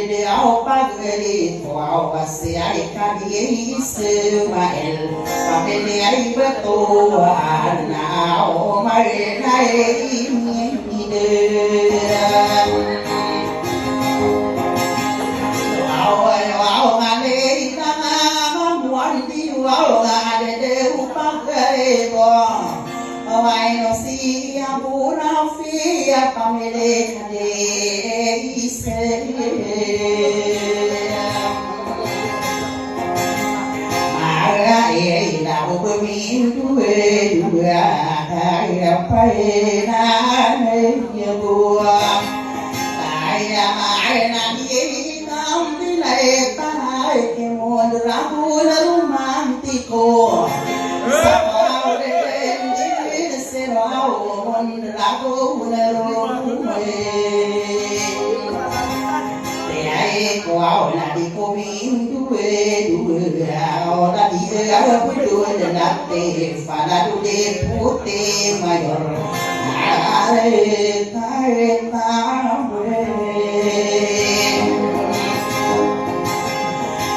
de ao pagri to ao se ai kadi se mael pamene ai beto ana o mai nai ni de ao ngane na muan di ao ngane de upagre bo ai no si abuna fia pamele kade ise mara e la bo min duwe ai pai na ne bua ai mai na ni nam di lai ta ai ke mon rabu romantico lago unarume te ai kwao na di komin duwe ao na di ao duwe na te fala duwe pute mayor are tawe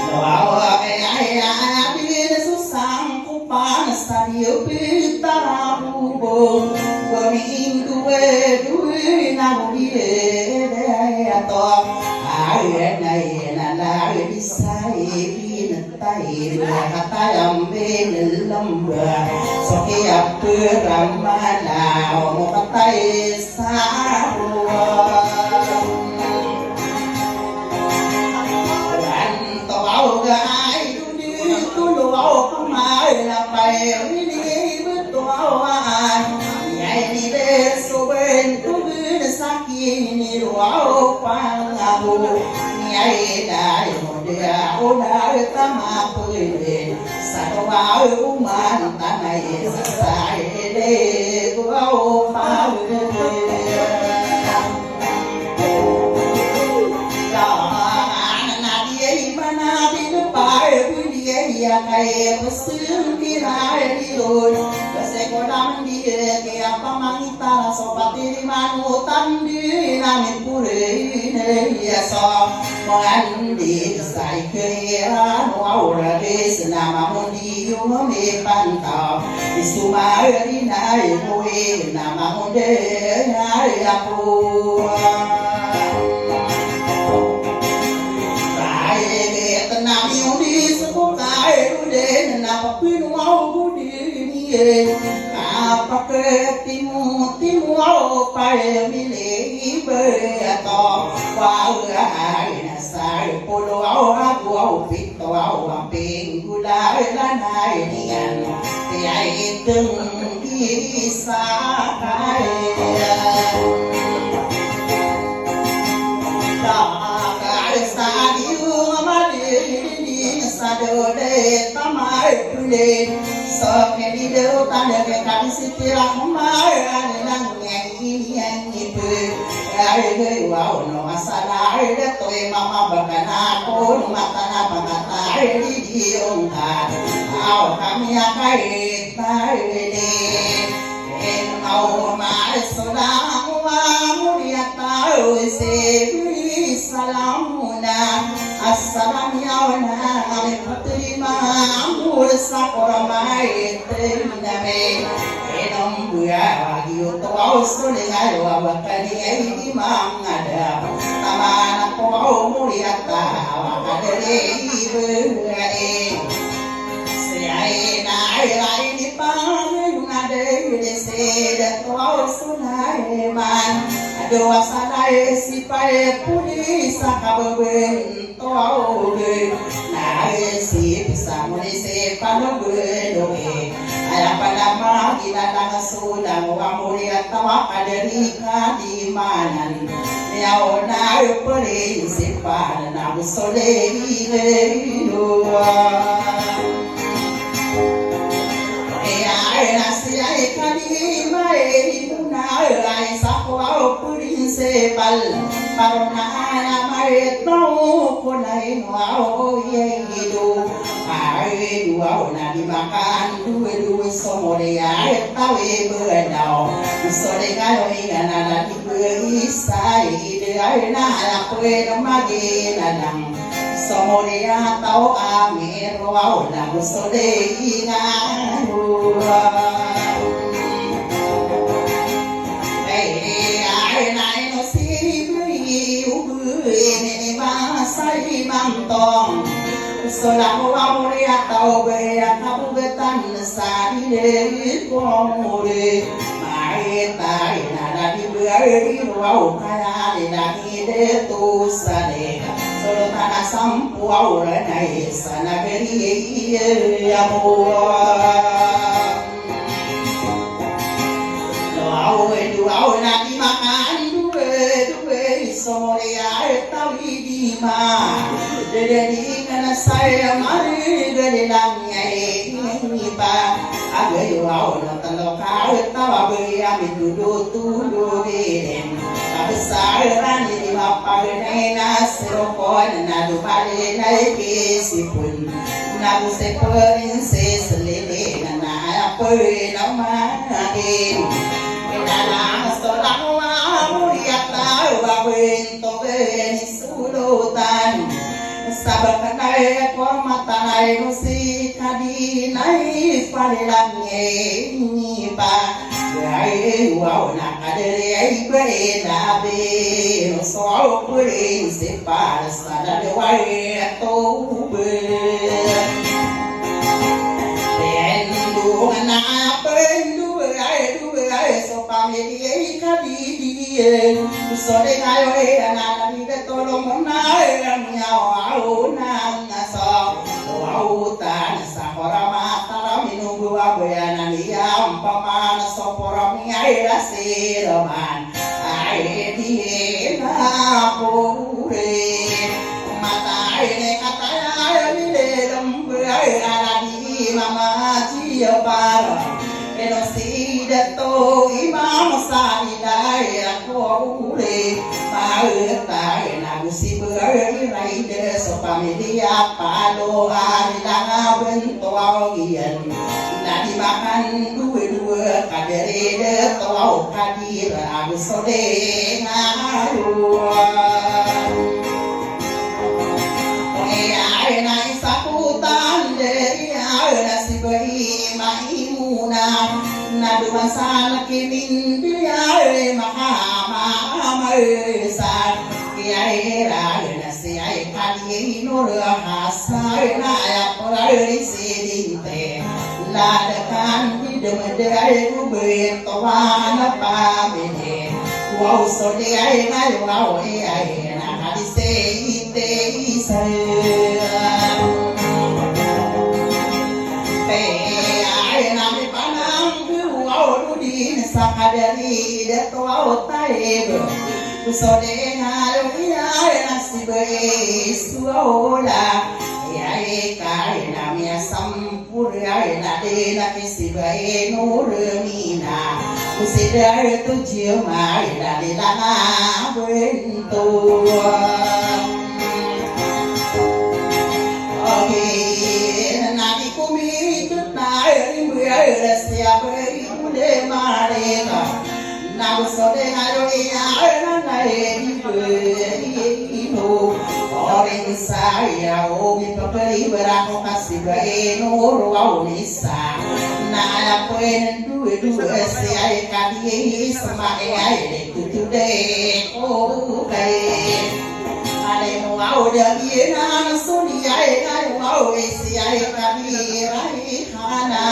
no ao ai di susang kupan stadio pitarabu Min duwe na mubire de ato ai nai na la bisai bin tai la kata ambe lamba so ke apu ramana mo katai sa ran to au ga ai tu lu au mai la pai ni to au ai ni de so ben tu de sakini ruao pangabu ni ai dai mo de o dai tama puide sa to ba u man ta nai sa sai de ko o pa de da na di mana di pa di ya kai pasun di rai di lo Kodam di ke apa mangita sopati manutan di namin pure ne ya so mandi sai ke no aura des nama mundi yo me panta isuma ri nai moe nama munde nai aku sai ke tenang yo di sekokai de na pin mau budi apake timu au pai mile ibe to wa ai na sai polo au aku au pito au amping gula la nai nian te ai tung isa kai ta kai sa diu ma di sa do de tamai pule so ke di do ta de ke ka si ti ra mai ani nang ngi pu ai ge wa no asala ai de to e mama bakana ko mata na bakata ai di ong ta ao kamia kai tai de en au ma so na wa muria ta o se salamuna assalamu alaikum amur sakoramai terminame enom buya agio to austo le galo abakani ai mangada tamana ko muriata wakadere ibe se ai na ai ni pa ngade se da to austo na man ado asana si pae puni sakaben to auge na si samune se panobe doke ala palama ila la sola wa muri atawa kaderi di manan ya ona pore se pana na sole ile do ai nasi ai kadi mai na ai sakwa puri se pal parona na mai to ko nai no ye do ai du au na di makan du so mo de ai ta we bữa đầu so de ga yo ni na di bữa sai ai na ya pue no magi na nang somoria tau ame roau na musode inga ai nai no si bui ne ma sai mam tong sola moria tau be kabu betan sa di le komore tai na di beri roau kaya de na de tu sane solo tana sampu aura nai sana beri amor au na di makan due soria tau di ma de di kana saya mari de lang ai ni pa age au na talo ka ta ba be ami du tu do de abisar rani di ma pa ne na sero ko na du pa de na ke sipun na bu se princess le de na pa na ma de na so la wa muria ta wa ben to ben sulutan sabar kanai ko mata nai no si kadi nai parilang ni pa ai wa na kadere ai kwe na be no so kwe se pa sa da de wa to be ben du na pendu ai so pa me di kadi di so de ngai oi na di de to lo na nya au na so au ta sa pora ma ta ra mi nu gua boya na ni ya pa ma so pora mi ai ra se ro man ai di na po re ma ta ai ne ka ta ai ni le dum ai ra di mama chi yo pa pero si de to imam sa ni dai ko ure pa ta na si beri rai de so familia palo ari danga bento awian na di makan dua kadere de to kadira abu sode ngaru ai nai saputan de ai nasi beri maimuna na dua sana kimin biare mahama sa ai ra na se ai kali no ra hasa na ya pora ri se din te la de kan di de de ai ku be to wa na pa me ne wa so de ai na yo wa ai na ha di se te se pe ai na me pa na ku wa du di sa ka de de to wa ta e so de na ya na si be su ola ya e ka na mi sampur ya na de na si be no re mi na ku se de tu ji ma ya de la na ben to na di ku mi tu na ri mu ya se ya be ku de ma re ka na so de na ro ya na na e di no oren saya o mi paperi beraco kasiba e no ro au nisa na la puen du se ai kadi sama e ai tu de o kai ale no au de na so ni ai ai au e si ai kadi rai kana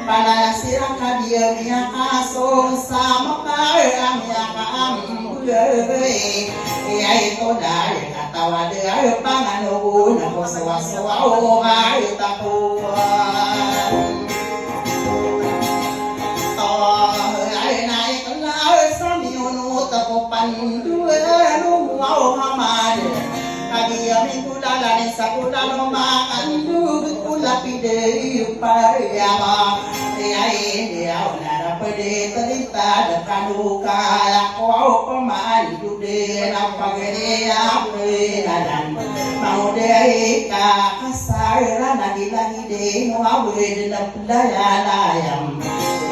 para sira kadi mi aso sama kai am ya am ai to dai tawa de ai pangano na ko sa o ai ta ko to ai nai ko la sa mi no ta ko pan du no au ha ma de kadi mi kula la ni sa kula no ma kan du kula pi de pa ya ma ai de au na ra pa de ta de kanu ka ko ko ma du de na pa ge ya pe na dan mau de ka kasara na di la ni de no au de na pula ya la yam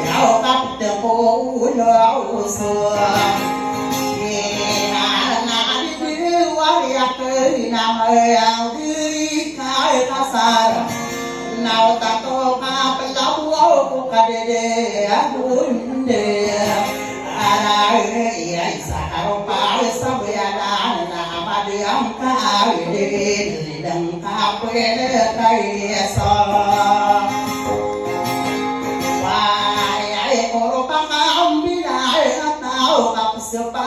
ya o ka te ko lo so na nam ơi ao đi khai ta sa nào ta to pa pa lau ko ka de abun de ara ai sa ka pa sa ya na ma de am ka de dang ka pe de kai sa wa ai ko pa ka am bi ai ta ka pa pa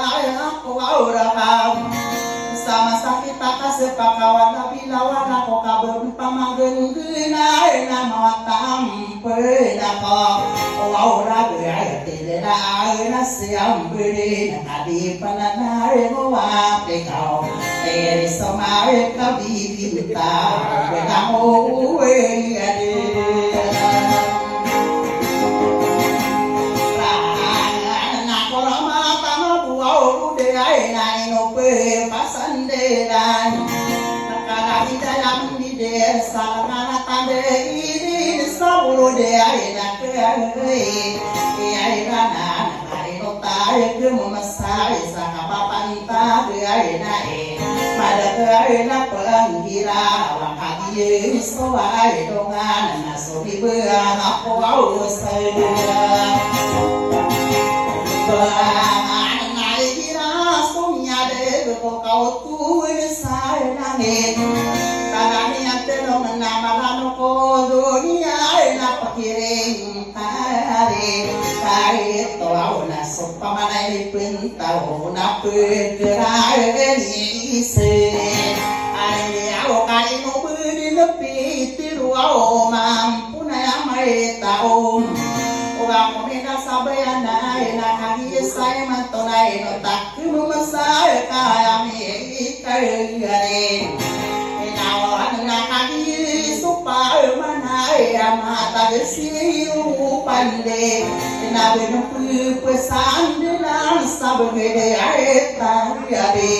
ko ora ka sama sakit kasepakawan na bilawan ako kabon pamanggengenay na matam pwede ko aura gaya tila ay na siyang bili na kadi pananay mo apikaw eri samay kabibinta pwede mo uwi Salangana tande ini sabulu de aina ke aina na aina tae ke memasai sakapapanta de aina pada ke aina pengira wakadi soai dongan na sobi beang aku au saya bangan nai kira somnya de ko kau tu sai nangin tanani ante no namalano ko dunia na pakiring tare kare to auna sopa manai pentau na pegerai ni se ai au kai no budi lepi tiru au mampu na mai tau orang komena sabayana na kali sai mantonai no tak masai kami kare na kaki supaya manai mata desiu pande na benu pesan dalam sabede ayat yade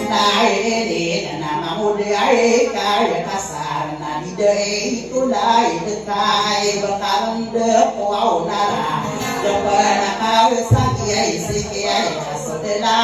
na ede na mamude ayat kaya kasar na dide itu lai dekai bakalan de kau nara depan kau sakiai sikiai kasodela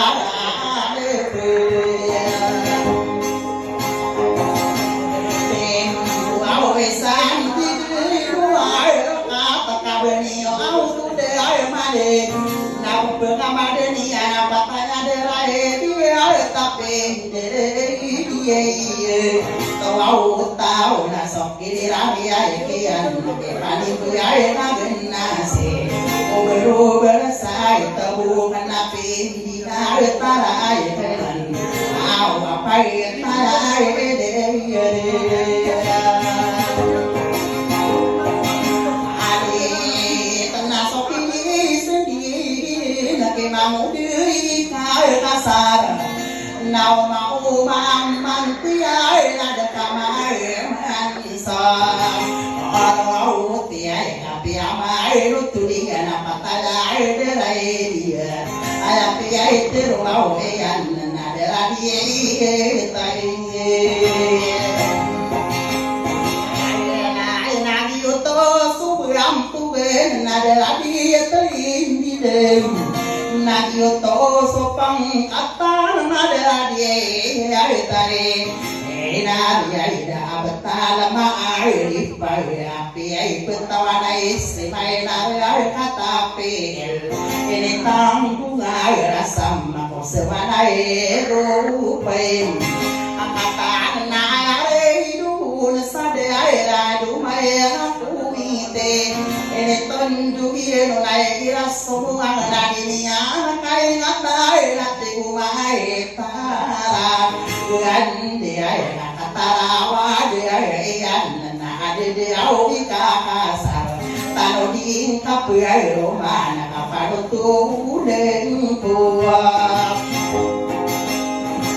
Tahu na sok kiri rami ay kian pani ku ay na genase oberu bersai tahu menapi di tara ay tenan au apa tara ay de ali tena sok kiri sendiri nak mamu diri kau kasar nào mau mang mang tiai là được kamai mang sa mau tiai tapi amai lu tuli na patala de lai dia ala tiai teru mau ean na de la die tai na dio to su ram tu ben na de la die tai di de na dio to so pang kata na de la die ai tare na dia ida betala ma ai pa api ai petawana isi mai na ai kata pe ini tanggung ai rasam ko sewana e rupai akata na ai du sa de ai ra du mai aku ite ini tondu ye no nai kira semua na dunia kai ngatai na te mai tara gande ai na katarawa de ai an na ade de au ka kasar tano di kapu ai romana ka paro tu den tua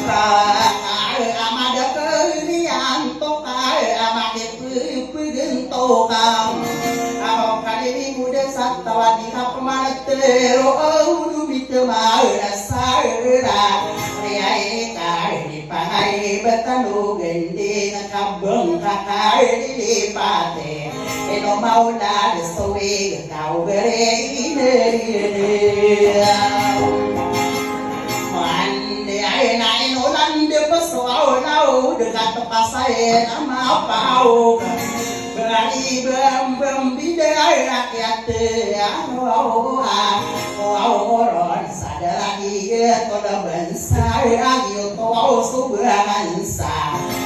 ka amada kalian to kai amade pu den to ka au kali muda satwa di kapmanatero au bitma rasara ai kai di panai betanu gende kabung kakai di pate eno maula de soe kau bere ine mande ai nai no lande pasau dekat tempat saya nama pau berani bidai rakyat orang sadar dia toda bangsa ayo tau subhansa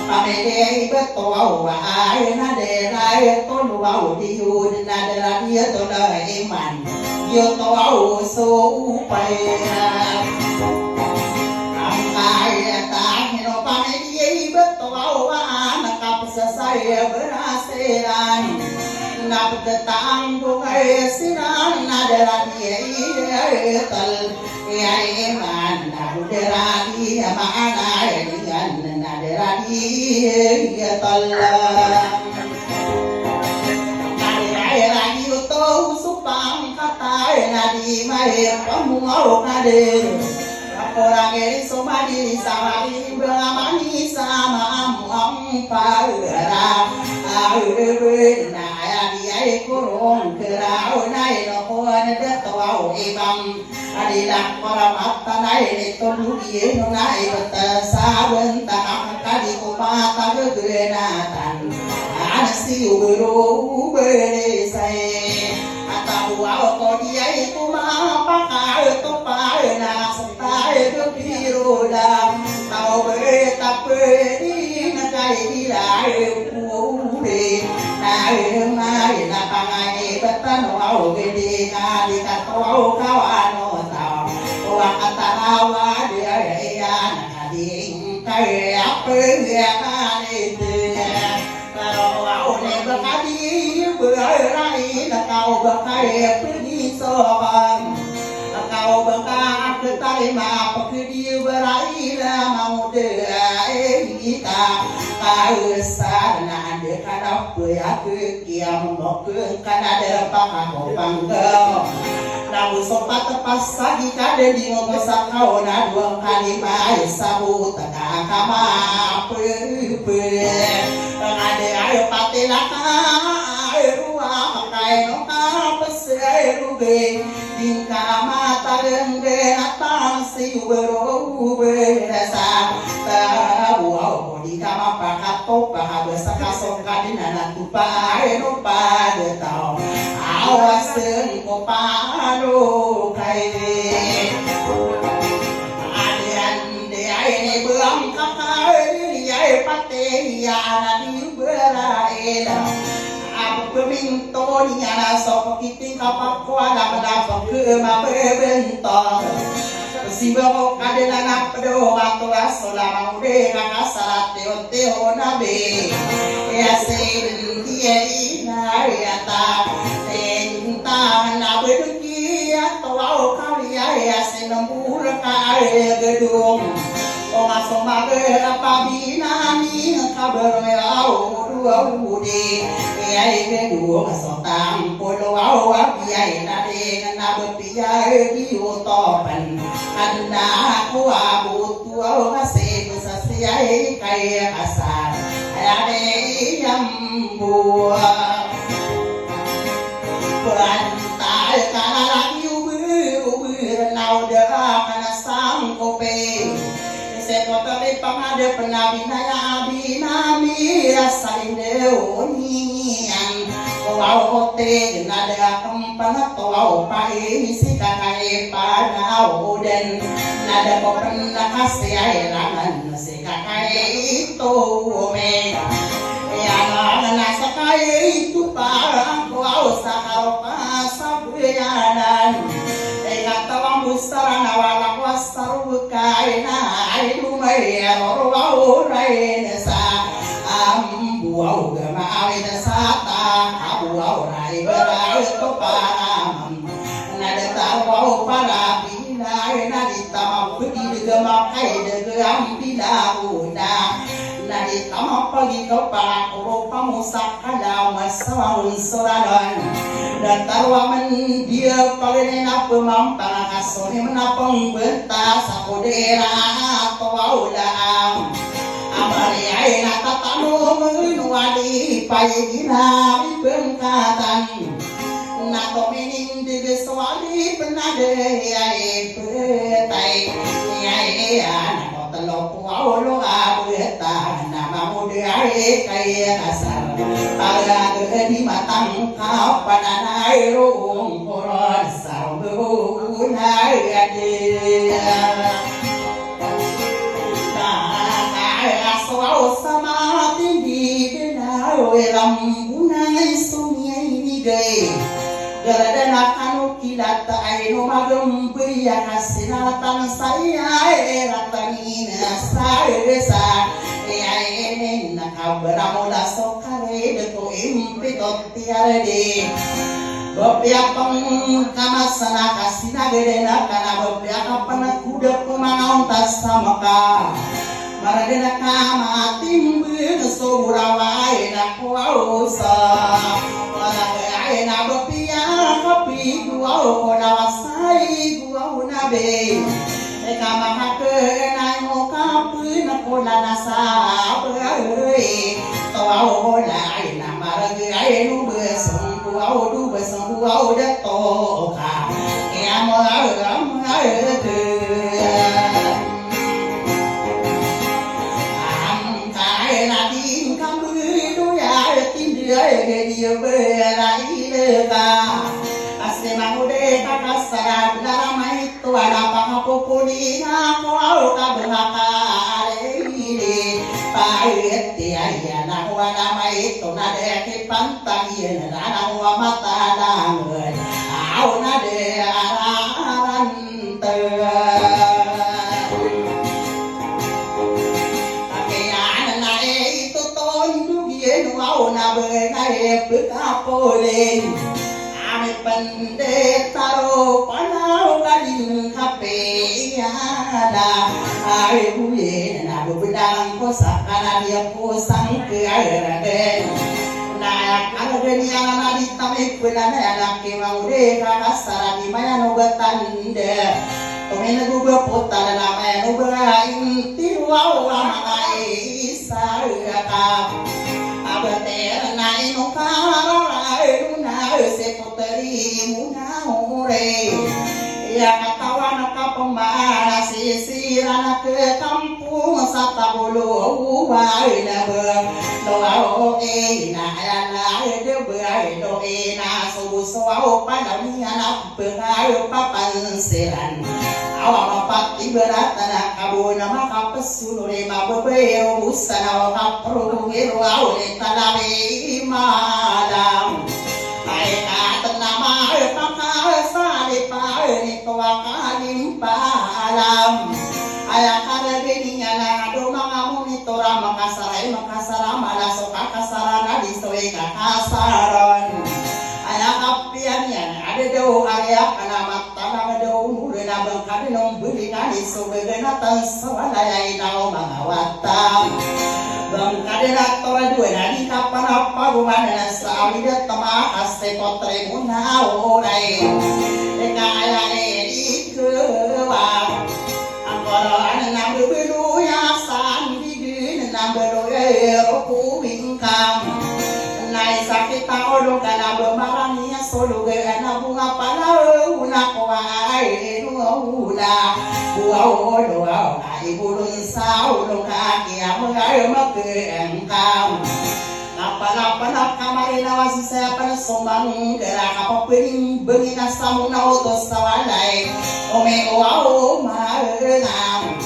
pamede betul ai nadera tolu diu nadera dia toda iman yo tau supaya angkai tak hino pamede betul anak saya berhasilan nap tetang bungai sinan nadera dia tal ya iman nadera dia mana dengan nadera dia tal nadera lagi utuh supang kata nadi mai kamu mau kader orang ini semua diri sama ini beramani sama muam para naya dia kurung kerau nai nohon detau ibam adilah para mata nai netolu dia nai betasaben tak kali kumata gegenatan anasi ubero beresai atau kau dia itu mah pakai topai na setai kebiruda kau betap di nagai dilai kude nai nai na pangai betan wau gede kali katau kawan tau wakata lawa dia ya nading kai apa dia kali kalau wau ne bekadi berai kau bakai pergi soban kau bakal ketarima pergi berai mau deh kita kau sana de kada puya ke kiam mau ke kada de pakau panggau rabu sopat pas lagi kada di ngosak kau na dua kali mai sabu tak kama pe ada ayo patelaka ruang kai no pasai ruge dingka mata rengge atang si ubero berasa tahu au di kama pakato pahabesa kasok kadina na tupa no pada tau awas ko paro kai adian de ai belang kakai ai pate ya na di beraela peminto ni ana sok kiting kapak kuala mendapat ke ma bentong sibo kadena na pedo waktu asola maude na salat teo nabe ya se dia ina ya ta tenta na beduki atau au kali ya se nembur ka gedung ong asoma ge apa binani kabar au dua ude ai gedung asotang polo au apiai na de na bepiai di otopan adna aku abu tua masih besasiai kai asar ade yang buah perantai kana lagi ubu nau dah kana sang kope sekota le pangade penabinaya binami asain deonian kau te nada kempana tau pai sikakai panau dan nada ko pernah kasih airangan sikakai itu me ya na sakai itu parang kau sakaro pasabuyanan katawang busara nawala wasaru kaina aidu mai orwau raina sa ambuau gama awina sata abuau rai berai to param nada tawau para bila nadi tamam pergi gama kai de ambila una nadi tamam pergi ke para koro pamusak kada masawang soradan dan tarwaman dia paling apa mampang kasone menapong betas aku daerah atau aulang amari aina tatanu menuadi payina bengkatan nato mening de soali penade ai petai ai ana telok aulo abeta na kasar pada di matang kau pada naik rung koron sarung naik dia asal sama tinggi denau rambunan sungai ini gay gara-gara kanu kilat aino magam priya kasinatan saya ratanina saya ene nakabramola sokare deto impitot tiarde Bapiapang kamasana kasina gedena kana bapiakapan kuda pemanaon tasamaka Maragena kama timbul soburawai na kuausa Maragena na bapia kapi guau kodawasai guau nabe Kama hakena ngokapu na kola nasa berai Tawau lai na maragena nu besong guau du besong guau datoka Kiamo agam agam dia berai leka asli mahude takasara dalamai tu ada pakapupuni ngau kabehaka areire paet tiaya na wana mai tu nade ke pantai na wa mata dangen au nade aran te na benai pekapoleng ame pendetaro panau kadin kape ada ai buye na bedang kosakana dia kosang ke air na ageni ana di tame pulana ada ke maude kakasara di maya no batande tomena gugo potana na maya no brain tiwau amai saraka Abater nai no karai una se poteri muna ore ya katawa na kapamara sisira na ke kampung sata bolo uai na be doa e na ala de be do e na so so au panami ana be ayo papan seran awa pati beratana kabuna maka pesulure mabebe usana kapro ngero aule talare madam ai ka nama paka sale pa ni to akalim palam aya kada geninya na do mangamu ni tora makasara mala so kakasara na disoe kakasaran aya kapian ya ada do area kana matana do mulena bangkade nom beli kali so begena tan sawala ina mangawata bangkade na tora dua nadi kapan apa rumana na sawi de tama haste kotre muna orai eka aya di kewa angkara ana belu ya san di na belu roku bingkam nai sakit tahu kana bemarani solo ge ana bunga pala una kwai una buau doa ai burun sau lo kaki amungai make engkau apa kamari nawasi saya pada sombang gerak apa piring bengina samuna oto sawalai ome oao marenam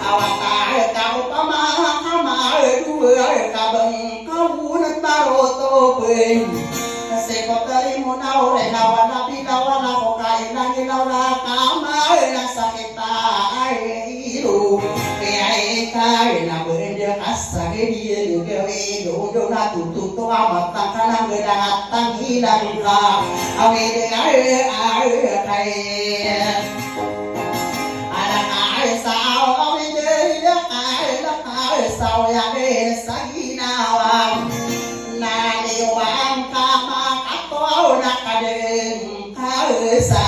awata kau pama dua kabeng kau nataro to pen sekotari monau re nawana pinawana kokai nangi nauna kamar nasaketa airu ai kai na berenda asage dia juga do na tutu to amat kana gedang tang hilang ka awe de ai kai ana kai sao awe de ai sao ya de saginawa na de wang kama kato na kadeng kaesa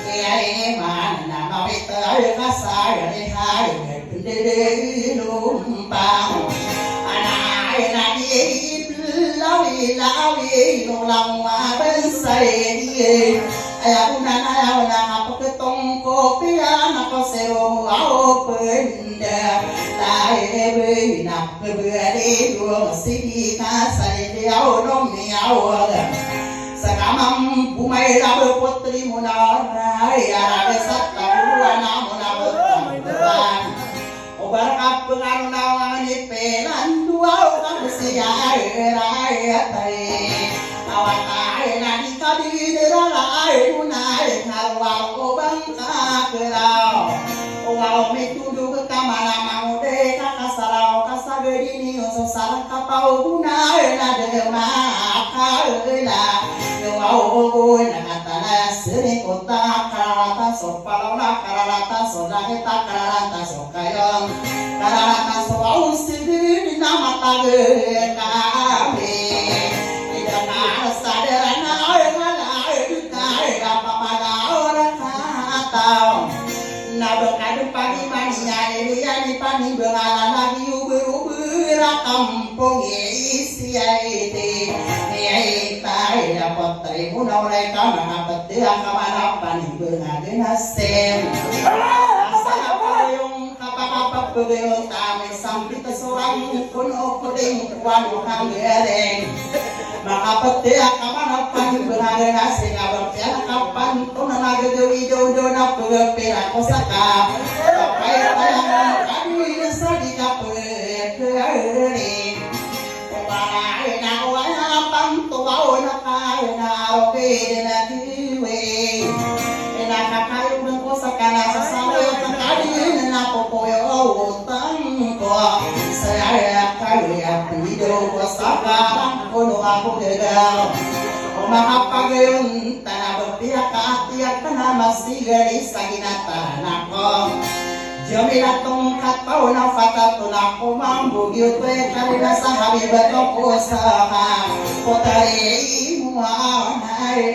ai mana na wita kasa de hai de lumpang anai na di lawi long ben sai di ayuna na apa ketong kopi ana ko sero au penda lại bơi nằm bơi đi đua xí cá say đeo đông mèo sekarang bumai labu putri munarai ada satu anak munawan obar kapengan nawani pelan dua orang siar raya tai awak tai nadi kadi derai munai halwa obang kakerau wow metudu ke kamana mau de kakasarau kasagedini usul sarang kapau bunai nade makaela wow nakatana sering kota karata sopalona karata sodaheta karata sokayong karata soau sidi nama tage kami tidak sadarana ngalai dukai apa pada orang kata nado kadu pagi mania ini pani bengalan lagi uber kampung isi aite ai tai dapat terimu naulai kamana petia kamana pani bengalan nasem asal payung kapap pegel tame sampai seorang pun okuding wanu kangereng maka petia kamana pani bengalan nasem abarnya kapan tuh naga dewi jodoh na pegel kosaka pakai tayang kadi sadi kapekeri para na wala pantuaw na kaya na oke na diwe na kakayo ng kosaka na sasalayo kadi na popoyo utang ko saya kaya pido kosaka kuno ako gagal Mahapagayon tanah berpihak ke atiak tanah masih garis saginata nako Jamila tongkat pauna fata tunako mambu gyutwe karina sahabi batoko saha potare muanai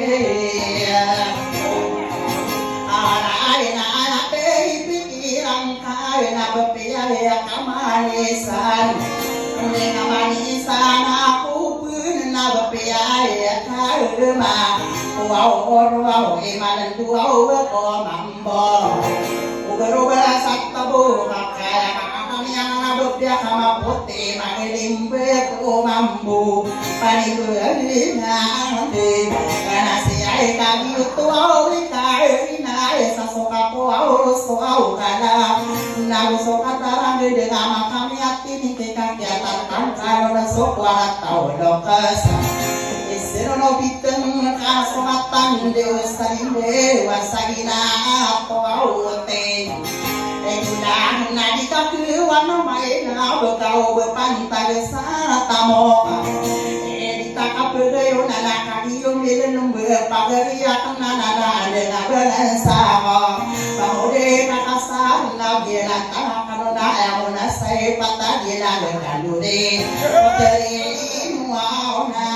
ana pikiran kaya berpihak ya kamanisan kamanisan aku Bapia karma wow imanan dua ko mambo ubara saktabu makaya kami yang nabapia kama pote mangilimbe ko mambu panigurina de kana siai kami tuau ikai nai sasoka po au kana nabu sokataran de ngama kami ati ni kegiatan tangkal na sokwa tau dokas Serono biteng kasomatan dewa sainde wasagina apoaute Egulah nadika kewana maena bekau bepantag satamo Edita kapegayo nanakadiyo milenum bepagaria kanana dengan beransama Bahode kakasar nabiela kanakanoda emona say patadila lekandure Poteri muauna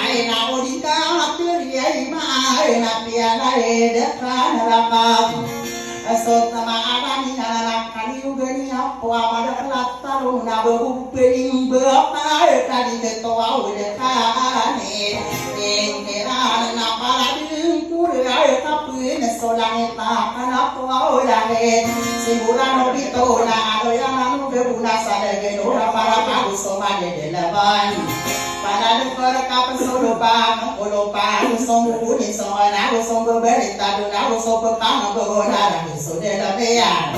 Aina odika hatiria aina piana dekan rakam Asot nama arani narakani ugani apa pada kelataru nabu peling bepai kadi ketoa udekane engkeran naparading kurai kapuen solang takan apa udange simbulan obito na doyan bebuna sadege ora para kagu somade delaban Para dukor kapan solupan, ulupan, sombu ni somana, sombu berita duna, sombu pang berona, sudah lebihan.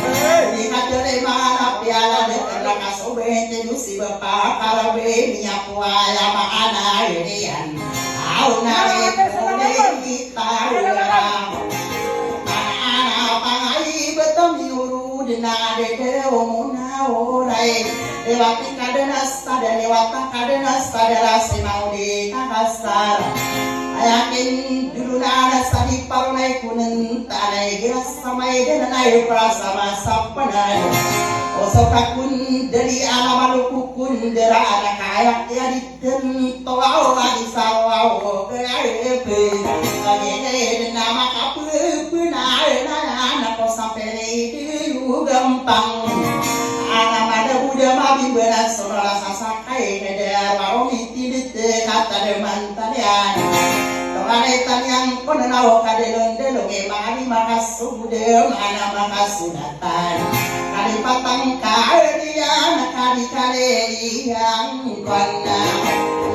Jika terima piala dekat kasobe jenusi bapa karabe minyak kuaya mana irian. Au nari kode kita ulang. Anak pangai betul miuru dina dede omuna orai. Lewati kadenas tada lewata kadenas tada rasi mau di kakasar ayakin dulu nana sadi parunai kunen tanai geras samai denai prasama sapanai osokakun dari alamaluku kun dera anak ayak ya di tento au lagi sawau keaepe agene nama kapu punai nana ko sampai di gampang Anak udah mati berat soal sasakai kada warung itu kata deman tadian. Panetan yang konenau kadelon delong mani makasude mana makasunatan kalipatang kalian kali yang kona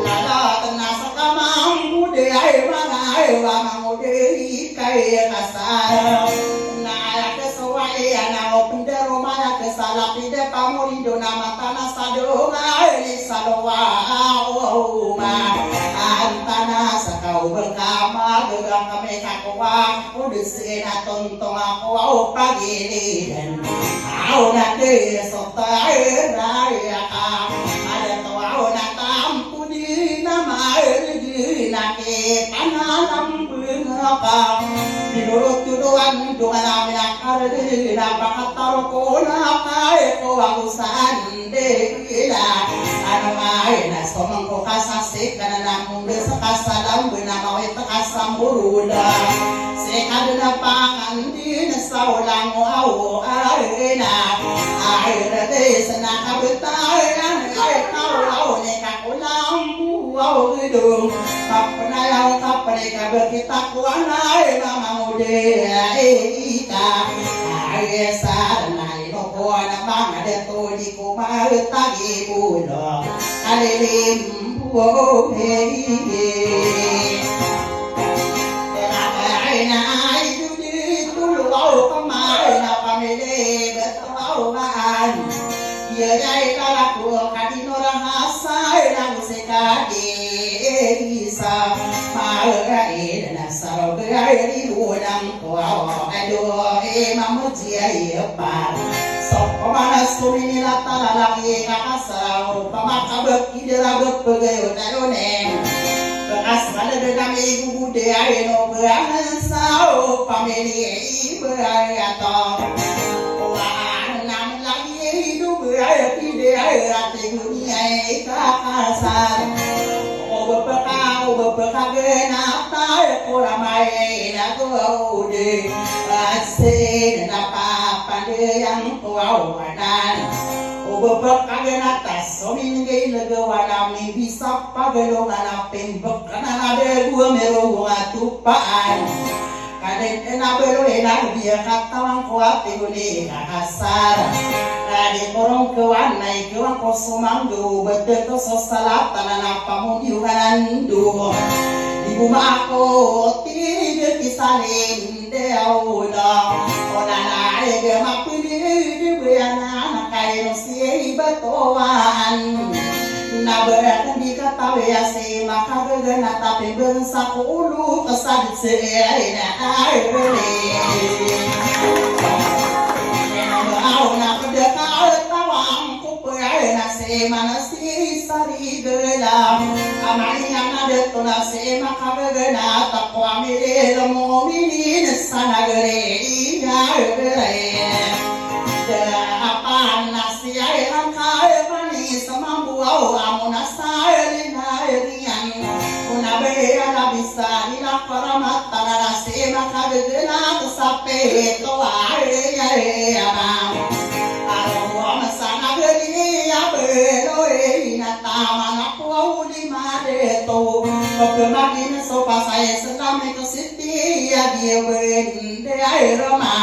lala tena sakamang bude ay mangai wa mangude kai kasar na kesawai ana pendero mana kesala pide pamurido nama tanah sado ngai salowa ma antana sakau berkama gegang kami kakwa udese na tontong aku pagi dan au nanti sota raya ada tau na tampu di nama di nake pananam bengaka menurut tuduhan dengan amin akar di nampak taruh kai ko aku sandela anu main somong ko kasasik kana namun desa kasalam benama weta kasamburuda sekadena pangan di saulang au arena air desa na kabetayan ai kau ne kakulam au gedung kapna lau kapne kabeta kuanai mama ude ika ai sarnai no kuana manga de to di ko ma tagi bulo alelim buo hei na ai du di tu lo ko mai na pamele beto ban ye dai kala ko kadino rahasa na musekade isa maga ina saro gai lunang ko ado mamuji ai pa sok mana suri la tala lagi kakasau pamakabek idera bepegai utarone bekas pada dedam ibu bude ai no berasau pameli berayato wan nam lagi hidup berayat ide ai rate dunia kakasar beberapa genapa kuramai na kude asin apa pandai yang kau wadan beberapa genata somin gay legawana mi bisa pagelongan apeng bekana ada dua meru atupaan kadang kena belo enak dia katawang kuat tegune kasar kadi korong kewan naik kewan kosomang do betul to sosalat tanan apa mau diuganan do ibu aku tiga kisalin deauda onana ege mapili di beana kain si batoan na berat di kata biasa maka gegana tapi bangsa ulu kesad seina air au na kedekal tawang ku perana se manasi sari gelam amani ana de tona se maka gegana takwa mire lomo mini sana gere ya apa nasi air kai pani samambu au amuna sai na rian una be ana bisa ina paramata na se maka gegana sape to air ya ama aro masana geri ya belo ina tamana ko di mare to ko magin so pasai selame ko siti ya dia bende air ma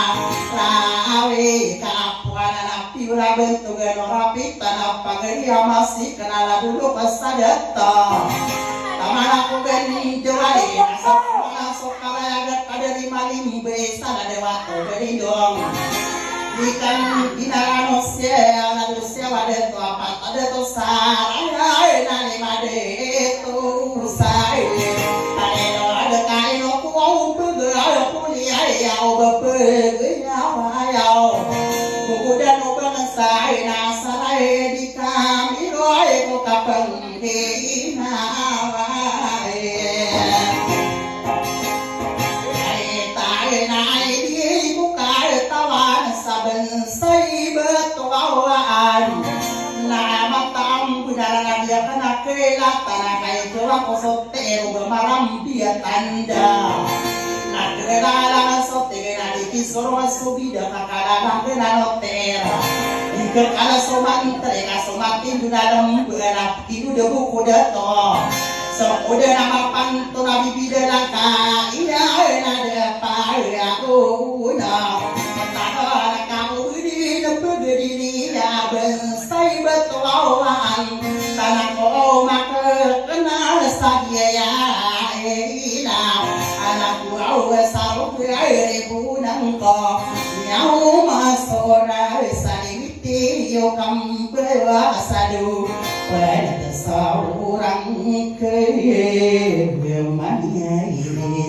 rawe kapuana na piura bentuk rapi tanah pagari masih kenal dulu pasadata tamana ko gani jawai masuk kalaya ada 5 sana dewato berindong ikan binarano sia na dusia wade to apa ada to sarai na ni made to sai ada kai no ku begai ku ni ai au bepe nya ayau kemudian obat sai na sarai di kami roi ko kapang he na sai betuan na matam budara dia kana kela tanah kai jawa kosote bermaram dia tanda na kela sote na dikisoro subida kakala na notera ikut kala soman tereka somatin dalam berap kidu debu kuda to So udah nama pantun bibi dalam ina ada para una tak kamu di depan diri ya bensai betulan tanah kau maka kenal saja ya ina anakku au saru air punang ko nyau masora salimiti yo kambewa sadu pada seorang kemana ini